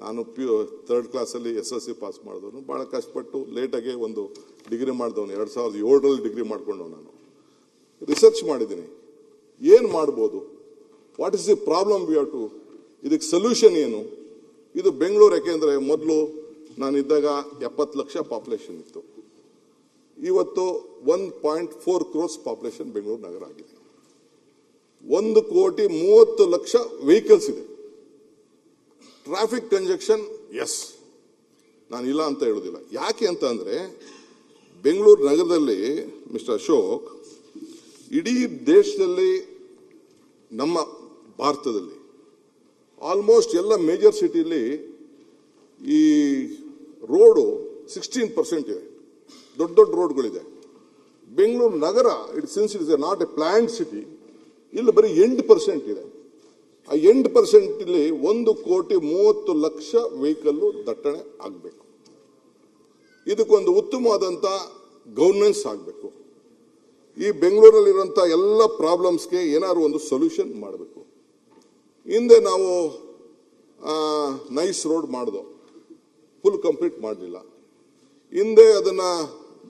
ನಾನು ಥರ್ಡ್ ಕ್ಲಾಸಲ್ಲಿ SSC pass ಮಾಡಿದವನು, ಭಾಳ ಕಷ್ಟಪಟ್ಟು ಲೇಟಾಗೆ ಒಂದು ಡಿಗ್ರಿ ಮಾಡಿದವನು. 2007ರಲ್ಲಿ ಡಿಗ್ರಿ ಮಾಡಿಕೊಂಡು ನಾನು ರಿಸರ್ಚ್ ಮಾಡಿದ್ದೀನಿ. ಏನು ಮಾಡ್ಬೋದು, what is the problem we have to, ಇದಕ್ಕೆ ಸೊಲ್ಯೂಷನ್ ಏನು. ಇದು ಬೆಂಗಳೂರು, ಯಾಕೆಂದರೆ ಮೊದಲು ನಾನಿದ್ದಾಗ 70 ಲಕ್ಷ ಪಾಪ್ಯುಲೇಷನ್ ಇತ್ತು. ಇವತ್ತು 1.4 crores ಪಾಪ್ಯುಲೇಷನ್ ಬೆಂಗಳೂರು ನಗರ ಆಗಿದೆ. 1,30,00,000 ವೆಹಿಕಲ್ಸ್ ಇದೆ. ಟ್ರಾಫಿಕ್ ಕಂಜೆಕ್ಷನ್ ಎಸ್, ನಾನು ಇಲ್ಲ ಅಂತ ಹೇಳೋದಿಲ್ಲ. ಯಾಕೆ ಅಂತ ಅಂದರೆ ಬೆಂಗಳೂರು ನಗರದಲ್ಲಿ ಮಿಸ್ಟರ್ ಅಶೋಕ್, ಇಡೀ ದೇಶದಲ್ಲಿ, ನಮ್ಮ ಭಾರತದಲ್ಲಿ ಆಲ್ಮೋಸ್ಟ್ ಎಲ್ಲ ಮೇಜರ್ ಸಿಟಿಲಿ ಈ ರೋಡು 16% ಇದೆ, ದೊಡ್ಡ ದೊಡ್ಡ ರೋಡ್ಗಳಿದೆ. ಬೆಂಗಳೂರು ನಗರ since it is not a planned city, ಇಲ್ಲಿ ಬರೀ 8% ಇದೆ. ಆ 8% ಇಲ್ಲಿ 1,30,00,000 ವೆಹಿಕಲ್ಲು ದಟ್ಟಣೆ ಆಗಬೇಕು. ಇದಕ್ಕೊಂದು ಉತ್ತಮವಾದಂಥ ಗವರ್ನೆನ್ಸ್ ಆಗಬೇಕು. ಈ ಬೆಂಗಳೂರಲ್ಲಿರುವಂಥ ಎಲ್ಲ ಪ್ರಾಬ್ಲಮ್ಸ್ಗೆ ಏನಾದ್ರು ಒಂದು ಸೊಲ್ಯೂಷನ್ ಮಾಡಬೇಕು. ಹಿಂದೆ ನಾವು ನೈಸ್ ರೋಡ್ ಮಾಡಿದೋ, ಫುಲ್ ಕಂಪ್ಲೀಟ್ ಮಾಡಲಿಲ್ಲ. ಹಿಂದೆ ಅದನ್ನು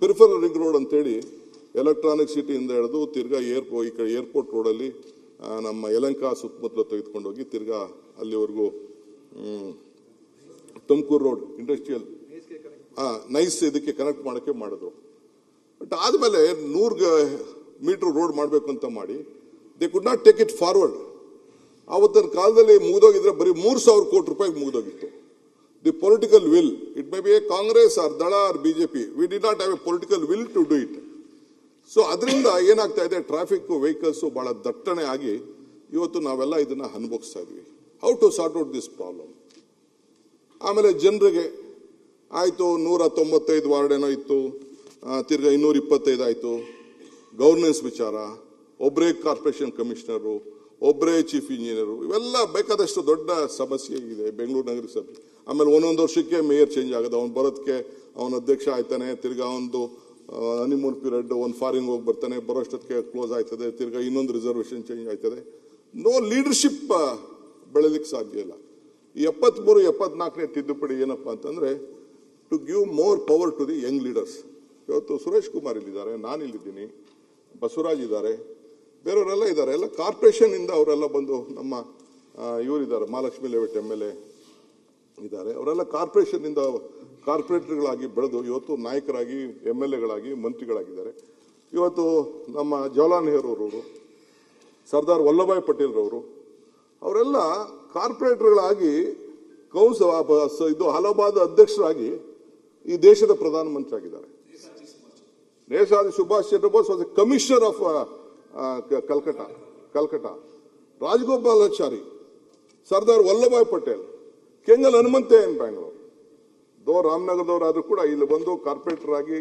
ಪೆರಿಫರಲ್ ರಿಂಗ್ ರೋಡ್ ಅಂತೇಳಿ ಎಲೆಕ್ಟ್ರಾನಿಕ್ ಸಿಟಿಯಿಂದ ಹಿಡಿದು ತಿರ್ಗಾ ಈ ಕಡೆ ಏರ್ಪೋರ್ಟ್ ರೋಡಲ್ಲಿ ನಮ್ಮ ಯಲಹಂಕ ಸುತ್ತಮುತ್ತಲು ತೆಗೆದುಕೊಂಡು ಹೋಗಿ ತಿರ್ಗಾ ಅಲ್ಲಿವರೆಗೂ ತುಮಕೂರು ರೋಡ್ ಇಂಡಸ್ಟ್ರಿಯಲ್ ನೈಸ್ ಇದಕ್ಕೆ ಕನೆಕ್ಟ್ ಮಾಡೋಕ್ಕೆ ಮಾಡಿದ್ರು. ಬಟ್ ಆದಮೇಲೆ 100 ಮೀಟರ್ ರೋಡ್ ಮಾಡಬೇಕು ಅಂತ ಮಾಡಿ they could not take it forward. ಆವತ್ತಿನ ಕಾಲದಲ್ಲಿ ಮುಗಿದೋಗಿದ್ರೆ ಬರೀ 3,000 ಕೋಟಿ ರೂಪಾಯಿಗೆ ಮುಗಿದೋಗಿತ್ತು. The political will, it may be a Congress or Dal or BJP, we did not have a political will to do it. So ಅದರಿಂದ ಏನಾಗ್ತಾ ಇದೆ, ಟ್ರಾಫಿಕ್ ವೆಹಿಕಲ್ಸು ಭಾಳ ದಟ್ಟಣೆ ಆಗಿ ಇವತ್ತು ನಾವೆಲ್ಲ ಇದನ್ನು ಅನುಭವಿಸ್ತಾ ಇದ್ವಿ. How to sort out this problem. ಆಮೇಲೆ ಜನರಿಗೆ ಆಯಿತು 195 ವಾರ್ಡ್ ಏನೋ ಇತ್ತು, ತಿರ್ಗಾ 225 ಆಯಿತು. ಗವರ್ನೆನ್ಸ್ ವಿಚಾರ, ಒಬ್ಬರೇ ಕಾರ್ಪೊರೇಷನ್ ಕಮಿಷನರು, ಒಬ್ಬರೇ ಚೀಫ್ ಇಂಜಿನಿಯರು, ಇವೆಲ್ಲ ಬೇಕಾದಷ್ಟು ದೊಡ್ಡ ಸಮಸ್ಯೆ ಇದೆ ಬೆಂಗಳೂರು ನಗರ ಸಭೆ. ಆಮೇಲೆ ಒಂದೊಂದು ವರ್ಷಕ್ಕೆ ಮೇಯರ್ ಚೇಂಜ್ ಆಗೋದು, ಅವ್ನು ಬರೋದಕ್ಕೆ ಅವನ ಅಧ್ಯಕ್ಷ ಆಯ್ತಾನೆ, ತಿರ್ಗಾ ಒಂದು ಹನಿಮೂನ್ ಪೀರಿಯಡ್, ಒಂದು ಫಾರಿನ್ ಹೋಗಿ ಬರ್ತಾನೆ, ಬರೋಷ್ಟೊತ್ತಿಗೆ ಕ್ಲೋಸ್ ಆಯ್ತದೆ, ತಿರ್ಗಾ ಇನ್ನೊಂದು ರಿಸರ್ವೇಷನ್ ಚೇಂಜ್ ಆಯ್ತದೆ. ನೋ ಲೀಡರ್ಶಿಪ್ ಬೆಳೆಲಿಕ್ಕೆ ಸಾಧ್ಯ ಇಲ್ಲ. ಈ 73-74ನೇ ತಿದ್ದುಪಡಿ ಏನಪ್ಪ ಅಂತಂದರೆ to give more power to the young leaders. ಇವತ್ತು ಸುರೇಶ್ ಕುಮಾರ್ ಇಲ್ಲಿದ್ದಾರೆ, ನಾನು ಇಲ್ಲಿದ್ದೀನಿ, ಬಸವರಾಜ್ ಇದ್ದಾರೆ, ಬೇರೆಯವರೆಲ್ಲ ಇದ್ದಾರೆ. ಎಲ್ಲ ಕಾರ್ಪೊರೇಷನ್ ಇಂದ ಅವರೆಲ್ಲ ಬಂದು, ನಮ್ಮ ಇವರಿದ್ದಾರೆ ಮಹಾಲಕ್ಷ್ಮಿ ಲೇಔಟ್ MLA ಇದ್ದಾರೆ, ಅವರೆಲ್ಲ ಕಾರ್ಪೊರೇಷನ್ ಇಂದ ಕಾರ್ಪೊರೇಟರ್ಗಳಾಗಿ ಬೆಳೆದು ಇವತ್ತು ನಾಯಕರಾಗಿ MLAಗಳಾಗಿ ಮಂತ್ರಿಗಳಾಗಿದ್ದಾರೆ. ಇವತ್ತು ನಮ್ಮ ಜವಾಹರ್ಲಾಲ್ ನೆಹರು ಅವರು, ಸರ್ದಾರ್ ವಲ್ಲಭಾಯ್ ಪಟೇಲ್ ರವರು, ಅವರೆಲ್ಲ ಕಾರ್ಪೊರೇಟರ್ಗಳಾಗಿ ಇದು ಅಲಹಾಬಾದ್ ಅಧ್ಯಕ್ಷರಾಗಿ ಈ ದೇಶದ ಪ್ರಧಾನಮಂತ್ರಿ ಆಗಿದ್ದಾರೆ. Netaji Subhash Chandra Bose was a commissioner of Calcutta. Rajagopalachari, Sardar Vallabhbhai Patel, Kengal ಹನುಮಂತಯ್ಯನ್ ಬ್ಯಾಂಗ್ಳೂರ್, ರಾಮನಗರದವರಾದ್ರೂ ಕೂಡ ಇಲ್ಲಿ ಬಂದು ಕಾರ್ಪೊರೇಟರ್ ಆಗಿ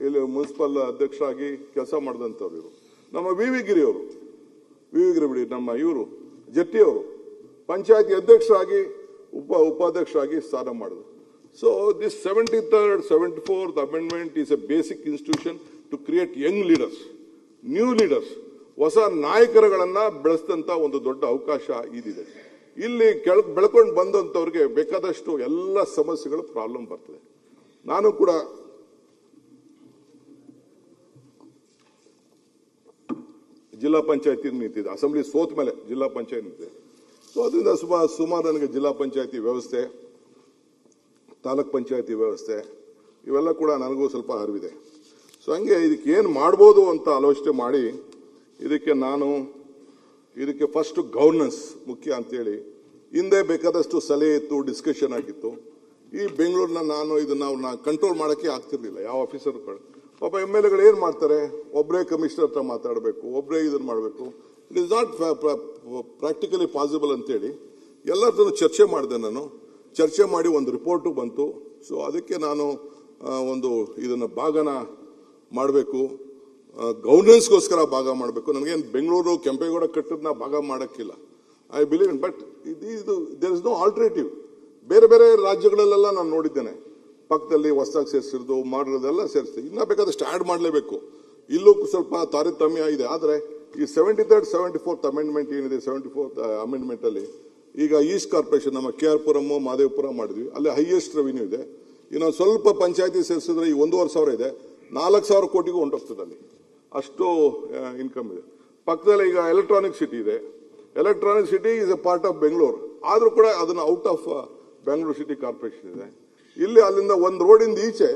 ಇಲ್ಲಿ ಮುನ್ಸಿಪಲ್ ಅಧ್ಯಕ್ಷರಾಗಿ ಕೆಲಸ ಮಾಡಿದಂಥವ್ರು ಇವರು. ನಮ್ಮ ವಿ ವಿ ಗಿರಿ ಬಿಡಿ, ನಮ್ಮ ಇವರು ಜಟ್ಟಿಯವರು ಪಂಚಾಯತಿ ಅಧ್ಯಕ್ಷರಾಗಿ ಉಪಾಧ್ಯಕ್ಷರಾಗಿ ಸ್ಥಾನ ಮಾಡಿದ್ರು. So this 73rd, 74th amendment is a basic institution to create young leaders, new leaders, ಹೊಸ ನಾಯಕರುಗಳನ್ನ ಬೆಳೆಸಿದಂತ ಒಂದು ದೊಡ್ಡ ಅವಕಾಶ ಇದಿದೆ. ಇಲ್ಲಿ ಬೆಳ್ಕೊಂಡು ಬಂದಂಥವ್ರಿಗೆ ಬೇಕಾದಷ್ಟು ಎಲ್ಲ ಸಮಸ್ಯೆಗಳು ಪ್ರಾಬ್ಲಮ್ ಬರ್ತದೆ. ನಾನು ಕೂಡ ಜಿಲ್ಲಾ ಪಂಚಾಯತಿ ನಿಂತಿದ್ದೆ, ಅಸೆಂಬ್ಲಿ ಸೋತ ಮೇಲೆ ಜಿಲ್ಲಾ ಪಂಚಾಯತ್ ನಿಂತಿದೆ. ಸೊ ಅದರಿಂದ ಸುಮಾರು ನನಗೆ ಜಿಲ್ಲಾ ಪಂಚಾಯತಿ ವ್ಯವಸ್ಥೆ, ತಾಲೂಕ್ ಪಂಚಾಯತಿ ವ್ಯವಸ್ಥೆ ಇವೆಲ್ಲ ಕೂಡ ನನಗೂ ಸ್ವಲ್ಪ ಅರಿವಿದೆ. ಸೊ ಹಂಗೆ ಇದಕ್ಕೆ ಏನು ಮಾಡ್ಬೋದು ಅಂತ ಆಲೋಚನೆ ಮಾಡಿ ಇದಕ್ಕೆ ಫಸ್ಟ್ ಗವರ್ನೆನ್ಸ್ ಮುಖ್ಯ ಅಂತೇಳಿ ಹಿಂದೆ ಬೇಕಾದಷ್ಟು ಸಲಹೆ ಇತ್ತು, ಡಿಸ್ಕಷನ್ ಆಗಿತ್ತು. ಈ ಬೆಂಗಳೂರಿನ ಇದನ್ನ ಕಂಟ್ರೋಲ್ ಮಾಡೋಕ್ಕೆ ಆಗ್ತಿರ್ಲಿಲ್ಲ. ಯಾವ ಆಫೀಸರ್ ಪಾಪ MLAಗಳು ಏನು ಮಾಡ್ತಾರೆ, ಒಬ್ಬರೇ ಕಮಿಷನರ್ ಹತ್ರ ಮಾತಾಡಬೇಕು, ಒಬ್ಬರೇ ಇದನ್ನು ಮಾಡಬೇಕು. It is not practically possible ಅಂತೇಳಿ ಎಲ್ಲರತ್ರ ಚರ್ಚೆ ಮಾಡಿದೆ. ಚರ್ಚೆ ಮಾಡಿ ಒಂದು ರಿಪೋರ್ಟು ಬಂತು. ಸೊ ಅದಕ್ಕೆ ನಾನು ಇದನ್ನು ಭಾಗನ ಮಾಡಬೇಕು, ಗವರ್ನೆನ್ಸ್ಗೋಸ್ಕರ ಭಾಗ ಮಾಡಬೇಕು. ನನಗೇನು ಬೆಂಗಳೂರು ಕೆಂಪೇಗೌಡ ಕಟ್ಟದನ್ನ ಭಾಗ ಮಾಡೋಕ್ಕಿಲ್ಲ. I believe in, but there is no alternative. ಬೇರೆ ಬೇರೆ ರಾಜ್ಯಗಳಲ್ಲೆಲ್ಲ ನಾನು ನೋಡಿದ್ದೇನೆ, ಪಕ್ಕದಲ್ಲಿ ಹೊಸದಾಗಿ ಸೇರಿಸಿರೋದು ಮಾಡಿರೋದೆಲ್ಲ ಸೇರಿಸ್ತೀವಿ. ಇನ್ನೂ ಬೇಕಾದಷ್ಟು ಆ್ಯಡ್ ಮಾಡಲೇಬೇಕು. ಇಲ್ಲೂ ಸ್ವಲ್ಪ ತಾರತಮ್ಯ ಇದೆ. ಆದರೆ ಈ 73rd, 74th amendment ಏನಿದೆ, 74th amendment ಅಲ್ಲಿ ಈಗ ಈಸ್ಟ್ ಕಾರ್ಪೊರೇಷನ್ ನಮ್ಮ ಕೆ ಆರ್ ಪುರಂ ಮಾದೇವಪುರ ಮಾಡಿದ್ವಿ, ಅಲ್ಲಿ ಹೈಯೆಸ್ಟ್ ರೆವಿನ್ಯೂ ಇದೆ. ಇನ್ನೊಂದು ಸ್ವಲ್ಪ ಪಂಚಾಯತಿ ಸೇರಿಸಿದ್ರೆ ಈ 1,500 ಇದೆ, 4,000 ಕೋಟಿಗೂ ಹೊಂಟೋಗ್ತದೆ ಅಲ್ಲಿ, ಅಷ್ಟು ಇನ್ಕಮ್ ಇದೆ. ಪಕ್ಕದಲ್ಲಿ ಈಗ ಎಲೆಕ್ಟ್ರಾನಿಕ್ ಸಿಟಿ ಇದೆ. Electronic city is A part of Bengaluru, ಆದರೂ ಕೂಡ ಅದನ್ನು out of Bengaluru city corporation ಇದೆ. ಇಲ್ಲಿ ಅಲ್ಲಿಂದ ಒಂದು ರೋಡಿಂದ ಈಚೆ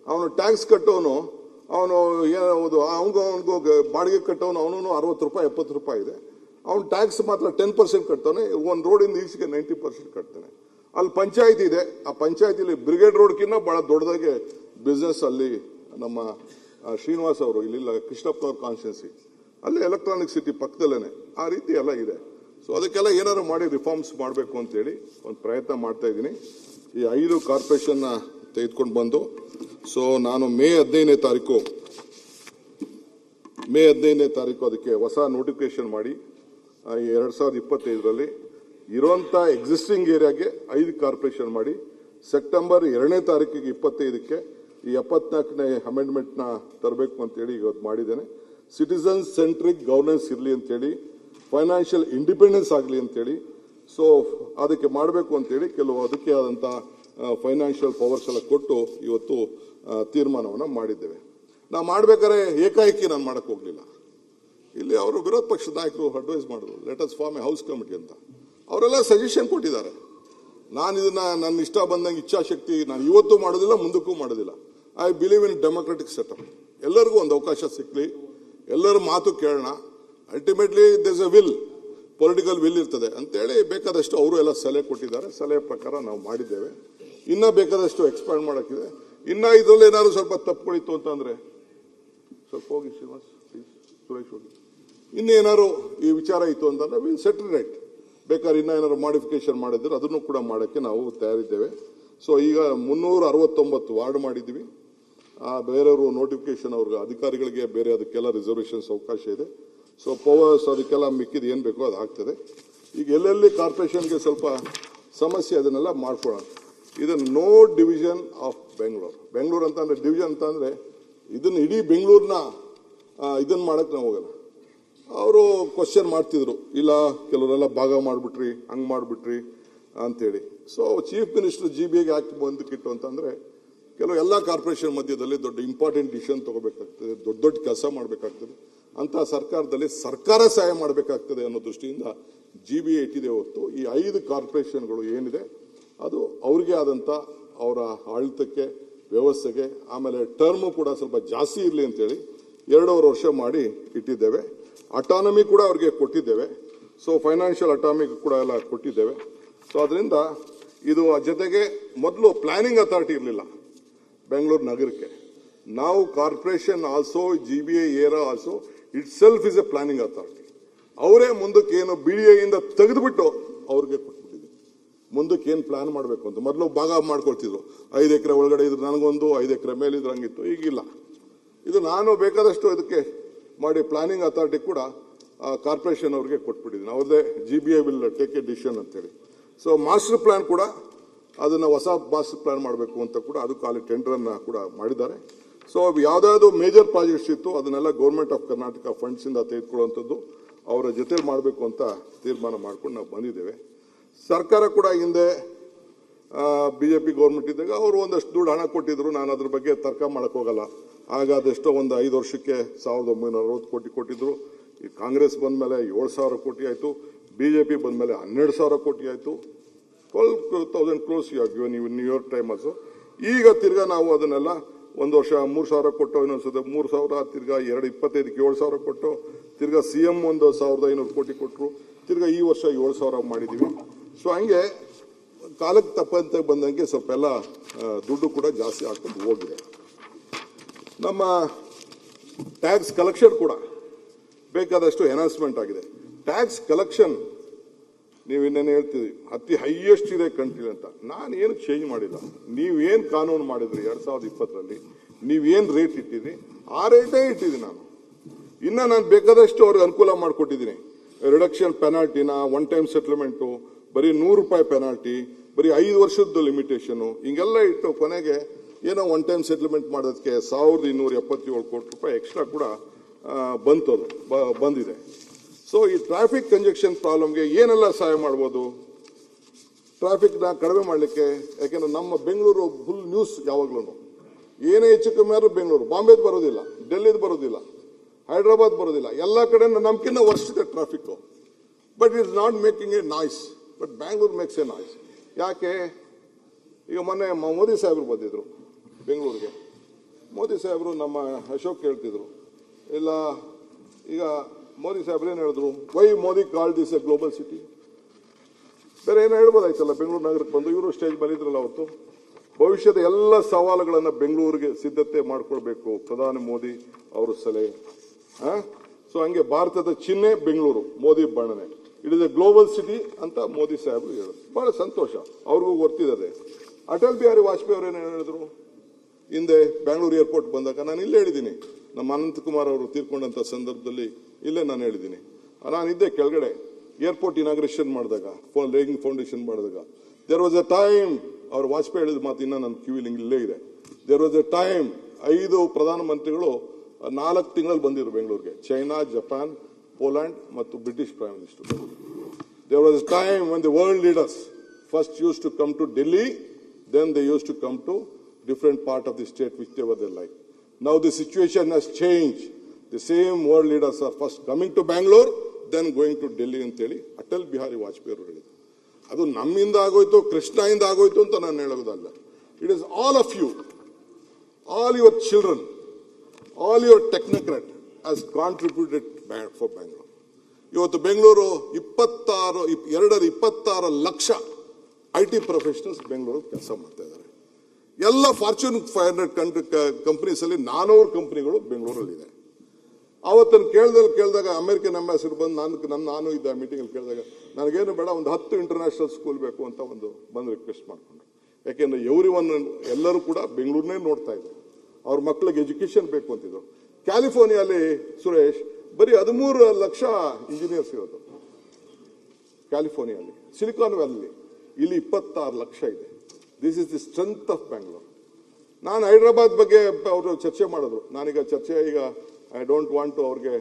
ಅವನು ಟ್ಯಾಕ್ಸ್ ಕಟ್ಟೋನು, ಅವನು ಅವನಿಗೂ ಬಾಡಿಗೆ ಕಟ್ಟೋನು, ಅವನು 60 ರೂಪಾಯಿ 70 ರೂಪಾಯಿ ಇದೆ. ಅವ್ನು ಟ್ಯಾಕ್ಸ್ ಮಾತ್ರ 10% ಕಟ್ತಾನೆ, ಒಂದು ರೋಡಿಂದ ಈಚೆಗೆ 90% ಕಟ್ತಾನೆ. ಅಲ್ಲಿ ಪಂಚಾಯತಿ ಇದೆ, ಆ ಪಂಚಾಯತಿಲಿ ಬ್ರಿಗೇಡ್ ರೋಡ್ಕಿನ್ನ ಬಹಳ ದೊಡ್ಡದಾಗಿ ಬಿಸ್ನೆಸ್ ಅಲ್ಲಿ ನಮ್ಮ ಶ್ರೀನಿವಾಸ್ ಅವರು ಇಲ್ಲಿಲ್ಲ, ಕೃಷ್ಣಪ್ಪನವ್ರ ಕಾನ್ಸ್ಟಿಟ್ಯೂನ್ಸಿ ಅಲ್ಲಿ ಎಲೆಕ್ಟ್ರಾನಿಕ್ ಸಿಟಿ ಪಕ್ಕದಲ್ಲೇನೆ ಆ ರೀತಿ ಎಲ್ಲ ಇದೆ. ಸೊ ಅದಕ್ಕೆಲ್ಲ ಏನಾದ್ರು ಮಾಡಿ ರಿಫಾರ್ಮ್ಸ್ ಮಾಡಬೇಕು ಅಂತೇಳಿ ಒಂದು ಪ್ರಯತ್ನ ಮಾಡ್ತಾ ಇದ್ದೀನಿ. ಈ 5 ಕಾರ್ಪೊರೇಷನ್ನ ತೆಗೆದುಕೊಂಡು ಬಂದು, ಸೊ ನಾನು ಮೇ 15ನೇ ತಾರೀಕು ಅದಕ್ಕೆ ಹೊಸ ನೋಟಿಫಿಕೇಶನ್ ಮಾಡಿ 2025ರಲ್ಲಿ ಇರುವಂಥ ಎಕ್ಸಿಸ್ಟಿಂಗ್ ಏರಿಯಾಗೆ 5 ಕಾರ್ಪೊರೇಷನ್ ಮಾಡಿ, ಸೆಪ್ಟೆಂಬರ್ 2ನೇ ತಾರೀಕಿಗೆ 25ಕ್ಕೆ ಈ 74ನೇ ಅಮೆಂಡ್ಮೆಂಟ್ನ ತರಬೇಕು ಅಂತೇಳಿ ಇವತ್ತು ಮಾಡಿದ್ದೇನೆ. ಸಿಟಿಸನ್ ಸೆಂಟ್ರಿಕ್ ಗವರ್ನೆನ್ಸ್ ಇರಲಿ ಅಂತೇಳಿ, ಫೈನಾನ್ಷಿಯಲ್ ಇಂಡಿಪೆಂಡೆನ್ಸ್ ಆಗಲಿ ಅಂತೇಳಿ, ಸೊ ಅದಕ್ಕೆ ಮಾಡಬೇಕು ಅಂತೇಳಿ ಕೆಲವು ಅದಕ್ಕೆ ಆದಂಥ ಫೈನಾನ್ಷಿಯಲ್ ಪವರ್ಸ್ ಎಲ್ಲ ಕೊಟ್ಟು ಇವತ್ತು ತೀರ್ಮಾನವನ್ನು ಮಾಡಿದ್ದೇವೆ. ನಾವು ಮಾಡಬೇಕಾದ್ರೆ ಏಕಾಏಕಿ ನಾನು ಮಾಡಕ್ಕೆ ಹೋಗಲಿಲ್ಲ. ಇಲ್ಲಿ ಅವರು ವಿರೋಧ ಪಕ್ಷದ ನಾಯಕರು ಅಡ್ವೈಸ್ ಮಾಡಿದ್ರು, let us form a house committee ಅಂತ. ಅವರೆಲ್ಲ ಸಜೆಷನ್ ಕೊಟ್ಟಿದ್ದಾರೆ. ನಾನು ಇದನ್ನ ನನ್ನ ಇಷ್ಟ ಬಂದಂಗೆ ಇಚ್ಛಾಶಕ್ತಿ ನಾನು ಇವತ್ತು ಮಾಡೋದಿಲ್ಲ, ಮುಂದಕ್ಕೂ ಮಾಡೋದಿಲ್ಲ. I believe in democratic setup. ಎಲ್ಲರಿಗೂ ಒಂದು ಅವಕಾಶ ಸಿಕ್ಕಲಿ, ಎಲ್ಲರ ಮಾತು ಕೇಳೋಣ. Ultimately there's a will, political will ಇರ್ತದೆ ಅಂತೇಳಿ ಬೇಕಾದಷ್ಟು ಅವರು ಎಲ್ಲ ಸಲಹೆ ಕೊಟ್ಟಿದ್ದಾರೆ. ಸಲಹೆ ಪ್ರಕಾರ ನಾವು ಮಾಡಿದ್ದೇವೆ. ಇನ್ನೂ ಬೇಕಾದಷ್ಟು ಎಕ್ಸ್ಪ್ಯಾಂಡ್ ಮಾಡೋಕ್ಕಿದೆ. ಇನ್ನು ಇದರಲ್ಲಿ ಏನಾದ್ರು ಸ್ವಲ್ಪ ತಪ್ಪುಗಳಿತ್ತು ಅಂತಂದರೆ ಸ್ವಲ್ಪ ಹೋಗಿ ಶ್ರೀನಿವಾಸ್ ಪ್ಲೀಸ್, ಸುರೇಶ್ ಹೋಗಿ, ಇನ್ನೇನಾದ್ರು ಈ ವಿಚಾರ ಇತ್ತು ಅಂತಂದ್ರೆ ವಿಲ್ ಸೆಟಲ್ ರೈಟ್. ಬೇಕಾದ್ರೆ ಇನ್ನೂ ಏನಾದ್ರು ಮಾಡಿಫಿಕೇಶನ್ ಮಾಡಿದ್ರೆ ಅದನ್ನು ಕೂಡ ಮಾಡೋಕ್ಕೆ ನಾವು ತಯಾರಿದ್ದೇವೆ. ಸೊ ಈಗ 369 ವಾರ್ಡ್ ಮಾಡಿದ್ದೀವಿ. ಬೇರೆಯವರು ನೋಟಿಫಿಕೇಶನ್ ಅವ್ರಿಗೆ ಅಧಿಕಾರಿಗಳಿಗೆ ಬೇರೆ ಅದಕ್ಕೆಲ್ಲ ರಿಸರ್ವೇಷನ್ಸ್ ಅವಕಾಶ ಇದೆ. ಸೊ ಪವರ್ಸ್ ಅದಕ್ಕೆಲ್ಲ ಮಿಕ್ಕಿದ ಏನು ಬೇಕೋ ಅದು ಆಗ್ತದೆ. ಈಗ ಎಲ್ಲೆಲ್ಲಿ ಕಾರ್ಪೊರೇಷನ್ಗೆ ಸ್ವಲ್ಪ ಸಮಸ್ಯೆ ಅದನ್ನೆಲ್ಲ ಮಾಡ್ಕೊಳ್ಳೋಣ. ಇದು ನೋ ಡಿವಿಷನ್ ಆಫ್ ಬೆಂಗಳೂರು ಅಂತ ಅಂದರೆ ಡಿವಿಷನ್ ಅಂತ ಅಂದರೆ ಇದನ್ನು ಇಡೀ ಬೆಂಗಳೂರನ್ನ ಇದನ್ನು ಮಾಡೋಕ್ಕೆ ನಾವು ಹೋಗಲ್ಲ. ಅವರು ಕ್ವಶನ್ ಮಾಡ್ತಿದ್ರು, ಇಲ್ಲ ಕೆಲವರೆಲ್ಲ ಭಾಗ ಮಾಡಿಬಿಟ್ರಿ, ಹಂಗೆ ಮಾಡಿಬಿಟ್ರಿ ಅಂತೇಳಿ. ಸೊ ಚೀಫ್ ಮಿನಿಸ್ಟರ್ GBAಗೆ ಯಾಕೆ ಬಂದಕ್ಕಿಟ್ಟು ಅಂತಂದರೆ ಕೆಲವು ಎಲ್ಲ ಕಾರ್ಪೊರೇಷನ್ ಮಧ್ಯದಲ್ಲಿ ದೊಡ್ಡ ಇಂಪಾರ್ಟೆಂಟ್ ಡಿಸಿಷನ್ ತಗೋಬೇಕಾಗ್ತದೆ, ದೊಡ್ಡ ಕೆಲಸ ಮಾಡಬೇಕಾಗ್ತದೆ. ಅಂತ ಸರ್ಕಾರದಲ್ಲಿ ಸರ್ಕಾರ ಸಹಾಯ ಮಾಡಬೇಕಾಗ್ತದೆ ಅನ್ನೋ ದೃಷ್ಟಿಯಿಂದ GBA ಇಟ್ಟಿದೆ ಹೊತ್ತು ಈ 5 ಕಾರ್ಪೊರೇಷನ್ಗಳು ಏನಿದೆ ಅದು ಅವ್ರಿಗೆ ಆದಂಥ ಅವರ ಆಡಳಿತಕ್ಕೆ, ವ್ಯವಸ್ಥೆಗೆ, ಆಮೇಲೆ ಟರ್ಮು ಕೂಡ ಸ್ವಲ್ಪ ಜಾಸ್ತಿ ಇರಲಿ ಅಂತೇಳಿ 2.5 ವರ್ಷ ಮಾಡಿ ಇಟ್ಟಿದ್ದೇವೆ. ಅಟಾನಮಿ ಕೂಡ ಅವ್ರಿಗೆ ಕೊಟ್ಟಿದ್ದೇವೆ. ಸೊ ಫೈನಾನ್ಷಿಯಲ್ ಅಟಾನಮಿ ಕೂಡ ಎಲ್ಲ ಕೊಟ್ಟಿದ್ದೇವೆ. ಸೊ ಅದರಿಂದ ಇದು ಜೊತೆಗೆ ಮೊದಲು ಪ್ಲಾನಿಂಗ್ ಅಥಾರಿಟಿ ಇರಲಿಲ್ಲ ಬೆಂಗಳೂರು ನಗರಕ್ಕೆ. ನಾವು corporation also GBA Era also it self is A planning authority. ಅವರೇ ಮುಂದಕ್ಕೆ ಏನು BDA ಇಂದ ತೆಗೆದುಬಿಟ್ಟು ಅವ್ರಿಗೆ ಕೊಟ್ಬಿಟ್ಟಿದ್ದೀವಿ. ಮುಂದಕ್ಕೆ ಏನು ಪ್ಲಾನ್ ಮಾಡಬೇಕು ಅಂತ ಮೊದಲು ಭಾಗ ಮಾಡ್ಕೊಳ್ತಿದ್ರು. 5 ಎಕರೆ ಒಳಗಡೆ ಇದ್ರೆ ನನಗೊಂದು, 5 ಎಕರೆ ಮೇಲಿದ್ರೆ ಹಂಗಿತ್ತು. ಈಗಿಲ್ಲ. ಇದು ನಾನು ಬೇಕಾದಷ್ಟು ಇದಕ್ಕೆ ಮಾಡಿ ಪ್ಲಾನಿಂಗ್ ಅಥಾರಿಟಿ ಕೂಡ ಕಾರ್ಪೊರೇಷನ್ ಅವ್ರಿಗೆ ಕೊಟ್ಬಿಟ್ಟಿದ್ದೀನಿ. ಅವ್ರದ್ದೇ GBA will take A decision ಅಂತೇಳಿ. ಸೊ ಮಾಸ್ಟರ್ ಪ್ಲಾನ್ ಕೂಡ ಅದನ್ನು ಹೊಸ ಮಾಸ್ಟರ್ ಪ್ಲಾನ್ ಮಾಡಬೇಕು ಅಂತ ಕೂಡ ಅದು ಖಾಲಿ ಟೆಂಡರನ್ನು ಕೂಡ ಮಾಡಿದ್ದಾರೆ. ಸೊ ಯಾವುದಾದ್ರು ಮೇಜರ್ ಪ್ರಾಜೆಕ್ಟ್ಸ್ ಇತ್ತು ಅದನ್ನೆಲ್ಲ ಗೌರ್ಮೆಂಟ್ ಆಫ್ ಕರ್ನಾಟಕ ಫಂಡ್ಸಿಂದ ತೆಗೆದುಕೊಳ್ಳುವಂಥದ್ದು ಅವರ ಜೊತೆ ಮಾಡಬೇಕು ಅಂತ ತೀರ್ಮಾನ ಮಾಡ್ಕೊಂಡು ನಾವು ಬಂದಿದ್ದೇವೆ. ಸರ್ಕಾರ ಕೂಡ ಹಿಂದೆ BJP ಗೌರ್ಮೆಂಟ್ ಇದ್ದಾಗ ಅವರು ಒಂದಷ್ಟು ದುಡ್ಡು ಹಣ ಕೊಟ್ಟಿದ್ರು. ನಾನು ಅದ್ರ ಬಗ್ಗೆ ತರ್ಕ ಮಾಡಕ್ಕೆ ಹೋಗಲ್ಲ. ಆಗ ಅದೆಷ್ಟೋ ಒಂದು 5 ವರ್ಷಕ್ಕೆ 1960 ಕೋಟಿ ಕೊಟ್ಟಿದ್ರು. ಈ ಕಾಂಗ್ರೆಸ್ ಬಂದ ಮೇಲೆ 7,000 ಕೋಟಿ ಆಯಿತು. BJP ಬಂದ ಮೇಲೆ 12,000 ಕೋಟಿ ಆಯಿತು. 12,000 crores given in your time also. ಈಗ ತಿರ್ಗಾ ನಾವು ಅದನ್ನೆಲ್ಲ ಒಂದು ವರ್ಷ 3,000 ಕೊಟ್ಟು, ಇನ್ನೊಂದ್ಸದ 3,000, ತಿರ್ಗಾ 2025ಕ್ಕೆ 7,000 ಕೊಟ್ಟು, ತಿರ್ಗಾ CM 1,500 ಕೋಟಿ ಕೊಟ್ಟರು. ತಿರ್ಗಾ ಈ ವರ್ಷ 7,000 ಮಾಡಿದ್ದೀವಿ. ಸೊ ಹಂಗೆ ಕಾಲಕ್ಕೆ ತಪ್ಪಂತೆ ಬಂದಂಗೆ ಸ್ವಲ್ಪ ಎಲ್ಲ ದುಡ್ಡು ಕೂಡ ಜಾಸ್ತಿ ಆಗ್ಕೊಂಡು ಹೋಗಿದೆ. ನಮ್ಮ ಟ್ಯಾಕ್ಸ್ ಕಲೆಕ್ಷನ್ ಕೂಡ ಬೇಕಾದಷ್ಟು ಎನ್ಹಾನ್ಸ್ಮೆಂಟ್ ಆಗಿದೆ. ಟ್ಯಾಕ್ಸ್ ಕಲೆಕ್ಷನ್ ನೀವು ಇನ್ನೇನು ಹೇಳ್ತಿದ್ವಿ ಅತಿ ಹೈಯೆಸ್ಟ್ ಇದೆ ಕಂಟ್ರಿ ಅಂತ. ನಾನು ಏನು ಚೇಂಜ್ ಮಾಡಿಲ್ಲ. ನೀವೇನು ಕಾನೂನು ಮಾಡಿದ್ರಿ 2020ರಲ್ಲಿ, ನೀವೇನು ರೇಟ್ ಇಟ್ಟಿದ್ರಿ ಆ ರೇಟೇ ಇಟ್ಟಿದ್ದೀನಿ ನಾನು. ಇನ್ನು ನಾನು ಬೇಕಾದಷ್ಟು ಅವ್ರಿಗೆ ಅನುಕೂಲ ಮಾಡಿಕೊಟ್ಟಿದ್ದೀನಿ. ರಿಡಕ್ಷನ್ ಪೆನಾಲ್ಟಿನ, ಒನ್ ಟೈಮ್ ಸೆಟ್ಲ್ಮೆಂಟು, ಬರೀ 100 ರೂಪಾಯಿ ಪೆನಾಲ್ಟಿ, ಬರೀ 5 ವರ್ಷದ ಲಿಮಿಟೇಷನು, ಹಿಂಗೆಲ್ಲ ಇಟ್ಟು ಕೊನೆಗೆ ಏನೋ ಒನ್ ಟೈಮ್ ಸೆಟ್ಲ್ಮೆಂಟ್ ಮಾಡೋದಕ್ಕೆ 1,277 ಕೋಟಿ ರೂಪಾಯಿ ಎಕ್ಸ್ಟ್ರಾ ಕೂಡ ಬಂದಿದೆ. ಸೊ ಈ ಟ್ರಾಫಿಕ್ ಕಂಜೆಕ್ಷನ್ ಪ್ರಾಬ್ಲಮ್ಗೆ ಏನೆಲ್ಲ ಸಹಾಯ ಮಾಡ್ಬೋದು ಟ್ರಾಫಿಕ್ನ ಕಡಿಮೆ ಮಾಡಲಿಕ್ಕೆ. ಯಾಕೆಂದ್ರೆ ನಮ್ಮ ಬೆಂಗಳೂರು ಫುಲ್ ನ್ಯೂಸ್ ಯಾವಾಗ್ಲೂ ಏನೇ ಹೆಚ್ಚು ಕಮ್ಮಿ ಆದ್ರೂ ಬೆಂಗಳೂರು, ಬಾಂಬೆದು ಬರೋದಿಲ್ಲ, ಡೆಲ್ಲಿದು ಬರೋದಿಲ್ಲ, ಹೈದರಾಬಾದ್ ಬರೋದಿಲ್ಲ, ಎಲ್ಲ ಕಡೆ ನಮ್ಕಿನ್ನ ವರ್ಷದ traffic. But it's not making A noise, but Bangalore makes A noise. ಯಾಕೆ? ಈಗ ಮೊನ್ನೆ ಮೋದಿ ಸಾಹೇಬರು ಬಂದಿದ್ರು ಬೆಂಗಳೂರಿಗೆ. ಮೋದಿ ಸಾಹೇಬರು ನಮ್ಮ ಅಶೋಕ್ ಹೇಳ್ತಿದ್ರು, ಇಲ್ಲ ಈಗ ಮೋದಿ ಸಾಹೇಬ್ರು ಏನು ಹೇಳಿದ್ರು, why Modi called this a global city. ಬೇರೆ ಏನೋ ಹೇಳ್ಬೋದಾಯ್ತಲ್ಲ ಬೆಂಗಳೂರು ನಗರಕ್ಕೆ ಬಂದು. ಇವರು ಸ್ಟೇಜ್ ಬಂದಿದ್ರಲ್ಲ ಅವತ್ತು. ಭವಿಷ್ಯದ ಎಲ್ಲ ಸವಾಲುಗಳನ್ನು ಬೆಂಗಳೂರಿಗೆ ಸಿದ್ಧತೆ ಮಾಡ್ಕೊಳ್ಬೇಕು ಪ್ರಧಾನಿ ಮೋದಿ ಅವರು ಸಲಹೆ. ಸೊ ಹಂಗೆ ಭಾರತದ ಚಿಹ್ನೆ ಬೆಂಗಳೂರು, ಮೋದಿ ಬಣ್ಣನೆ. It is A global city ಅಂತ ಮೋದಿ ಸಾಹೇಬರು ಹೇಳಿದ್ರು. ಬಹಳ ಸಂತೋಷ, ಅವ್ರಿಗೂ ಗೊತ್ತಿದೆ. ಅಟಲ್ ಬಿಹಾರಿ ವಾಜಪೇಯಿ ಅವರು ಏನು ಹೇಳಿದ್ರು ಹಿಂದೆ ಬೆಂಗಳೂರು ಏರ್ಪೋರ್ಟ್ ಬಂದಾಗ? ನಾನು ಇಲ್ಲೇ ಹೇಳಿದ್ದೀನಿ, ನಮ್ಮ ಅನಂತಕುಮಾರ್ ಅವರು ತೀರ್ಕೊಂಡಂತ ಸಂದರ್ಭದಲ್ಲಿ ಇಲ್ಲೇ ನಾನು ಹೇಳಿದ್ದೀನಿ. ನಾನಿದ್ದೆ ಕೆಳಗಡೆ ಏರ್ಪೋರ್ಟ್ ಇನಾಗ್ರೇಷನ್ ಮಾಡಿದಾಗ, ಲೇಯಿಂಗ್ ಫೌಂಡೇಶನ್ ಮಾಡಿದಾಗ. ದೇರ್ ವಾಸ್ ಎ ಟೈಮ್, ಅವ್ರು ವಾಜಪೇಯಿ ಹೇಳಿದ ಮಾತು ಇನ್ನ ನನ್ನ ಕಿವಿಲಿ ಇಲ್ಲೇ ಇದೆ. ದೇರ್ ವಾಸ್ ಎ ಟೈಮ್ 5 ಪ್ರಧಾನಮಂತ್ರಿಗಳು 4 ತಿಂಗಳಲ್ಲಿ ಬಂದಿರು ಬೆಂಗಳೂರಿಗೆ. ಚೈನಾ, ಜಪಾನ್, ಪೋಲ್ಯಾಂಡ್ ಮತ್ತು British prime minister. There was a time when the world leaders first used to come to Delhi, then they used to come to different part of the state whichever they like. Now the situation has changed. The same world leaders are first coming to Bangalore, then going to Delhi ಅಂತೇಳಿ ಅಟಲ್ ಬಿಹಾರಿ ವಾಜಪೇಯಿ ಅವರು ಹೇಳಿದ್ರು. ಅದು ನಮ್ಮಿಂದ ಆಗೋಯ್ತು, ಕೃಷ್ಣಯಿಂದ ಆಗೋಯ್ತು ಅಂತ ನಾನು ಹೇಳೋದಲ್ಲ. It is all of you, all your children, all your technocrat has contributed for Bangalore. ಇವತ್ತು ಬೆಂಗಳೂರು 26 ಲಕ್ಷ IT ಪ್ರೊಫೆಷನಲ್ಸ್ ಬೆಂಗಳೂರು ಕೆಲಸ ಮಾಡ್ತಾ ಇದ್ದಾರೆ. ಎಲ್ಲ ಫಾರ್ಚೂನ್ 500 ಕಂಪನೀಸ್ ಅಲ್ಲಿ 400 ಕಂಪನಿಗಳು ಬೆಂಗಳೂರಲ್ಲಿದೆ. ಅವತ್ತನ್ನು ಕೇಳಿದಾಗ ಅಮೆರಿಕನ್ ಅಂಬಾಸಿಡರ್ ಬಂದು ನಾನು ಇದ್ದ ಮೀಟಿಂಗ್ ಅಲ್ಲಿ ಕೇಳಿದಾಗ, ನನಗೇನು ಬೇಡ, ಒಂದು 10 ಇಂಟರ್ನ್ಯಾಷನಲ್ ಸ್ಕೂಲ್ ಬೇಕು ಅಂತ ಬಂದು ರಿಕ್ವೆಸ್ಟ್ ಮಾಡ್ಕೊಂಡ್ರು. ಯಾಕೆಂದ್ರೆ ಎಲ್ಲರೂ ಕೂಡ ಬೆಂಗಳೂರನ್ನೇ ನೋಡ್ತಾ ಇದ್ರು. ಅವ್ರ ಮಕ್ಕಳಿಗೆ ಎಜುಕೇಶನ್ ಬೇಕು ಅಂತಿದ್ರು. ಕ್ಯಾಲಿಫೋರ್ನಿಯಾಲಿ ಸುರೇಶ್ ಬರೀ 13 ಲಕ್ಷ ಇಂಜಿನಿಯರ್ಸ್ ಇರೋದು ಕ್ಯಾಲಿಫೋರ್ನಿಯಾಲಿ, ಸಿಲಿಕಾನ್ ವ್ಯಾಲಿ. ಇಲ್ಲಿ 26 ಲಕ್ಷ ಇದೆ. This is the strength of Bangalore. ನಾನು ಹೈದರಾಬಾದ್ ಬಗ್ಗೆ ಅವರು ಚರ್ಚೆ ಮಾಡಿದ್ರು. ನಾನೀಗ ಚರ್ಚೆ ಐ ಡೋಂಟ್ ವಾಂಟ್ ಟು ಅವ್ರಿಗೆ